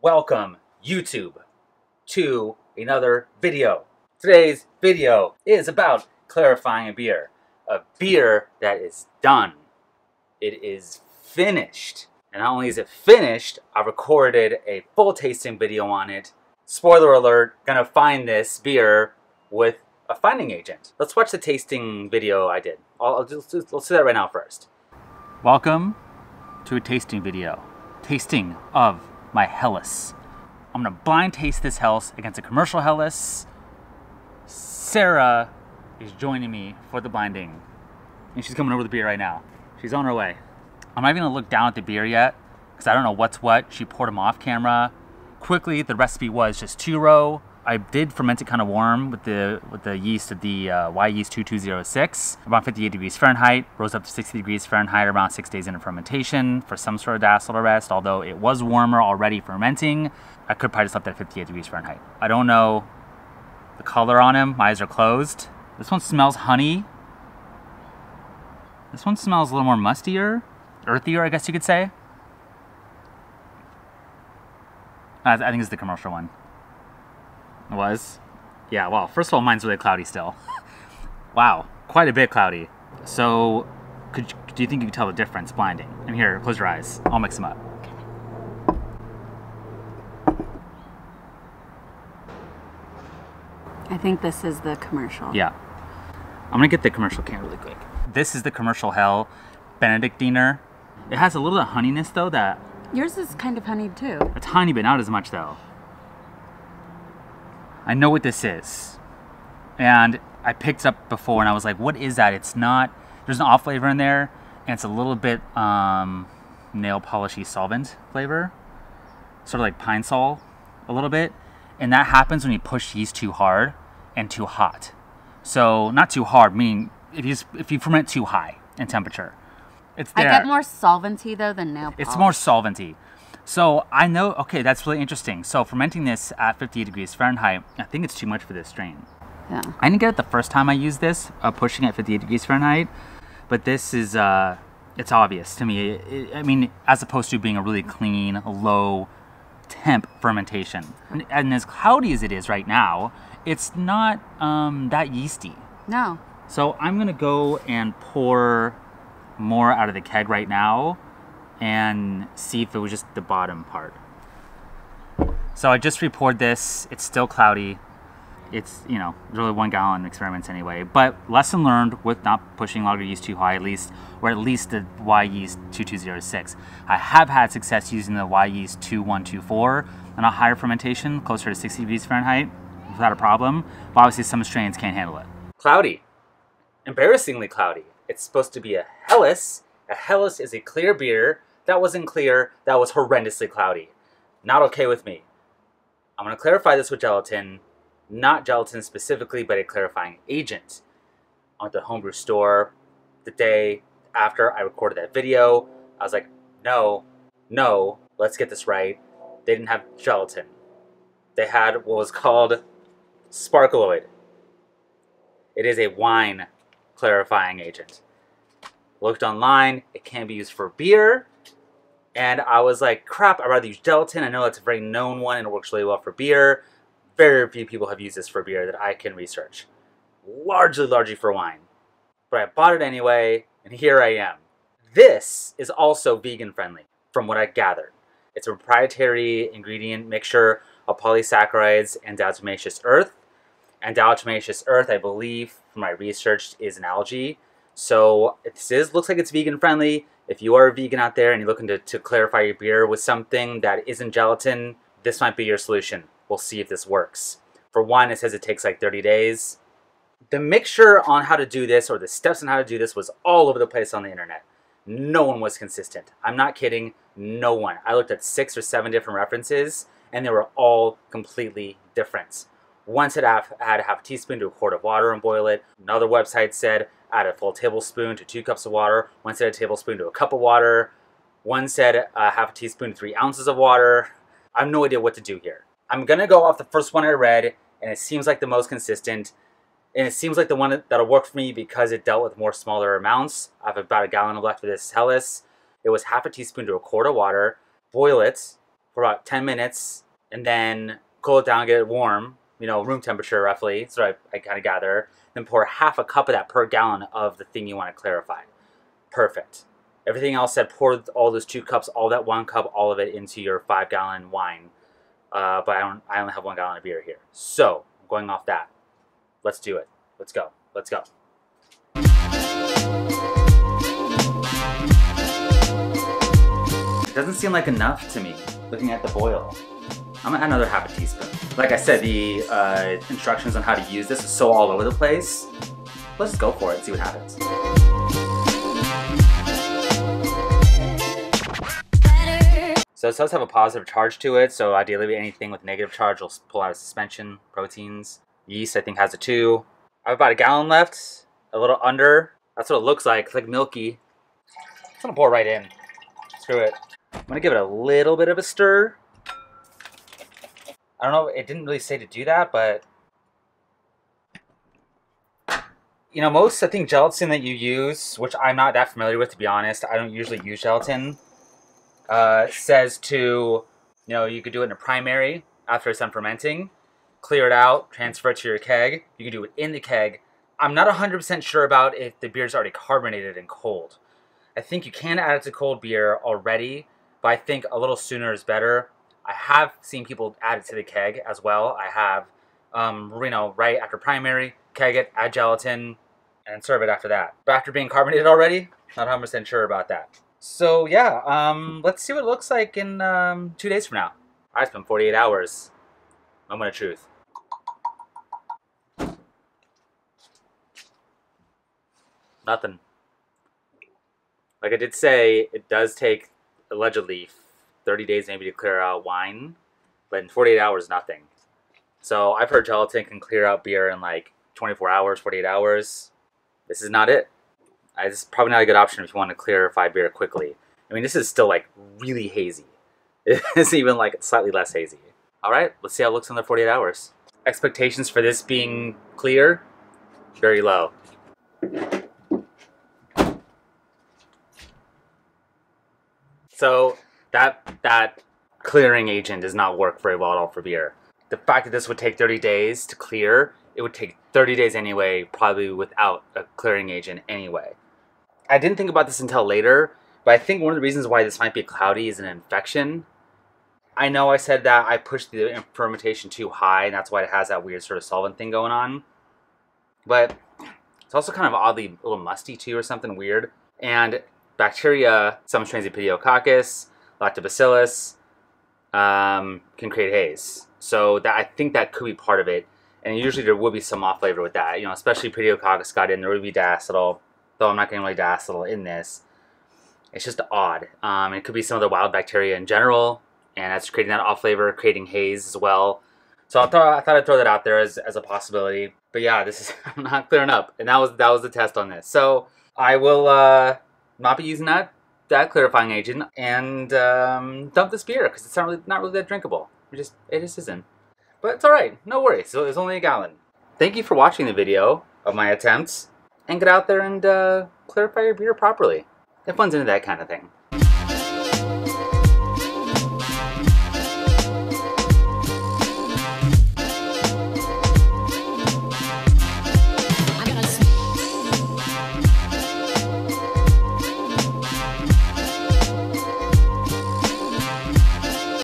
Welcome, YouTube, to another video. Today's video is about clarifying a beer that is done. It is finished. And not only is it finished, I recorded a full tasting video on it. Spoiler alert, gonna find this beer with a finding agent. Let's watch the tasting video I did. Let's do that right now first. Welcome to a tasting video. Tasting of my Helles. I'm gonna blind taste this Helles against a commercial Helles. Sarah is joining me for the blinding. And she's coming over the beer right now. She's on her way. I'm not even gonna look down at the beer yet, because I don't know what's what. She poured them off camera. Quickly, the recipe was just 2-row. I did ferment it kind of warm with the yeast of the Y yeast 2206, around 58 degrees Fahrenheit, rose up to 60 degrees Fahrenheit around 6 days into fermentation for some sort of diacetyl arrest. Although it was warmer already fermenting, I could probably just left it at 58 degrees Fahrenheit. I don't know the color on him. My eyes are closed. This one smells honey. This one smells a little more mustier, earthier, I guess you could say. I think it's the commercial one. It was? Yeah, well, first of all, mine's really cloudy still. Wow, quite a bit cloudy. So, do you think you can tell the difference blinding? And here, close your eyes. I'll mix them up. I think this is the commercial. Yeah. I'm gonna get the commercial can really quick. This is the commercial Hell Benedictiner. It has a little bit of honeyness though that... Yours is kind of honeyed too. A tiny bit, not as much though. I know what this is. And I picked it up before and I was like, what is that? It's not, there's an off flavor in there, and it's a little bit nail polishy solvent flavor. Sort of like pine sol a little bit. And that happens when you push yeast too hard and too hot. So not too hard, meaning if you ferment too high in temperature. It's there. I get more solventy though than nail polish. It's more solventy. So I know, okay, that's really interesting. So fermenting this at 58 degrees Fahrenheit, I think it's too much for this strain. Yeah. I didn't get it the first time I used this, pushing at 58 degrees Fahrenheit, but this is, it's obvious to me. I mean, as opposed to being a really clean, low temp fermentation. And as cloudy as it is right now, it's not that yeasty. No. So I'm gonna go and pour more out of the keg right now and see if it was just the bottom part. So I just repoured this. It's still cloudy. It's, you know, really 1 gallon experiments anyway. But lesson learned with not pushing lager yeast too high, at least, or at least the Y yeast 2206. I have had success using the Y yeast 2124 on a higher fermentation, closer to 60 degrees Fahrenheit, without a problem. But obviously some strains can't handle it. Cloudy. Embarrassingly cloudy. It's supposed to be a Helles. A Helles is a clear beer. That wasn't clear. That was horrendously cloudy. Not okay with me. I'm going to clarify this with gelatin. Not gelatin specifically, but a clarifying agent. I went to the homebrew store the day after I recorded that video. I was like, no, let's get this right. They didn't have gelatin. They had what was called Sparkolloid. It is a wine clarifying agent. Looked online, it can be used for beer, and I was like, crap, I'd rather use gelatin. I know it's a very known one and it works really well for beer. Very few people have used this for beer that I can research. Largely for wine. But I bought it anyway, and here I am. This is also vegan friendly, from what I gathered. It's a proprietary ingredient mixture of polysaccharides and diatomaceous earth. And diatomaceous earth, I believe, from my research, is an algae. So this looks like it's vegan friendly. If you are a vegan out there and you're looking to clarify your beer with something that isn't gelatin, this might be your solution. We'll see if this works. For one, it says it takes like 30 days. The mixture on how to do this, or the steps on how to do this, was all over the place on the internet. No one was consistent. I'm not kidding, no one. I looked at 6 or 7 different references, and they were all completely different. One said I had a half a teaspoon to a quart of water and boil it. Another website said add a full tablespoon to 2 cups of water. One said a tablespoon to a cup of water. One said half a teaspoon to 3 ounces of water. I have no idea what to do here. I'm going to go off the first one I read, and it seems like the most consistent. And it seems like the one that'll work for me because it dealt with more smaller amounts. I have about a gallon left of this Helles. It was half a teaspoon to a quart of water. Boil it for about 10 minutes and then cool it down, get it warm, you know, room temperature roughly, so I kind of gather. Then pour half a cup of that per gallon of the thing you want to clarify. Perfect. Everything else said pour all those 2 cups, all that 1 cup, all of it into your 5-gallon wine. But I only have 1 gallon of beer here. So, going off that, let's do it. Let's go. Let's go. It doesn't seem like enough to me, looking at the boil. I'm gonna add another half a teaspoon. Like I said, the instructions on how to use this is so all over the place. Let's just go for it and see what happens. So it does have a positive charge to it, so ideally anything with negative charge will pull out a suspension, proteins. Yeast I think has a 2. I have about 1 gallon left, a little under. That's what it looks like. It's like milky. I'm gonna pour right in. Screw it. I'm gonna give it a little bit of a stir. I don't know, it didn't really say to do that, but you know, most I think gelatin that you use, which I'm not that familiar with to be honest, I don't usually use gelatin, says to, you know, you could do it in a primary after it's done fermenting, clear it out, transfer it to your keg. You can do it in the keg. I'm not 100% sure about if the beer's already carbonated and cold. I think you can add it to cold beer already, but I think a little sooner is better. I have seen people add it to the keg as well. I have, you know, right after primary, keg it, add gelatin, and serve it after that. But after being carbonated already, not 100% sure about that. So yeah, let's see what it looks like in 2 days from now. I spent 48 hours. Moment of truth. Nothing. Like I did say, it does take, allegedly, 30 days maybe to clear out wine, but in 48 hours, nothing. So I've heard gelatin can clear out beer in like 24 hours, 48 hours. This is not it. This is probably not a good option if you want to clarify beer quickly. I mean, this is still like really hazy. It's even like slightly less hazy. All right, let's see how it looks in the 48 hours. Expectations for this being clear, very low. So that clearing agent does not work very well at all for beer. The fact that this would take 30 days to clear, it would take 30 days anyway, probably without a clearing agent anyway. I didn't think about this until later, but I think one of the reasons why this might be cloudy is an infection. I know I said that I pushed the fermentation too high, and that's why it has that weird sort of solvent thing going on. But it's also kind of oddly a little musty too, or something weird. And bacteria, some strains of Pediococcus, Lactobacillus, can create haze. So that I think that could be part of it. And usually there would be some off flavor with that. You know, especially Pediococcus got in, there would be diacetyl, though I'm not getting really diacetyl in this. It's just odd. It could be some of the wild bacteria in general, and that's creating that off flavor, creating haze as well. So I thought I'd throw that out there as a possibility. But yeah, this is not clearing up, and that was the test on this. So I will not be using that clarifying agent and dump this beer because it's not really that drinkable. It just isn't. But it's all right, no worries. So it's only 1 gallon. Thank you for watching the video of my attempts, and get out there and clarify your beer properly. If one's into that kind of thing.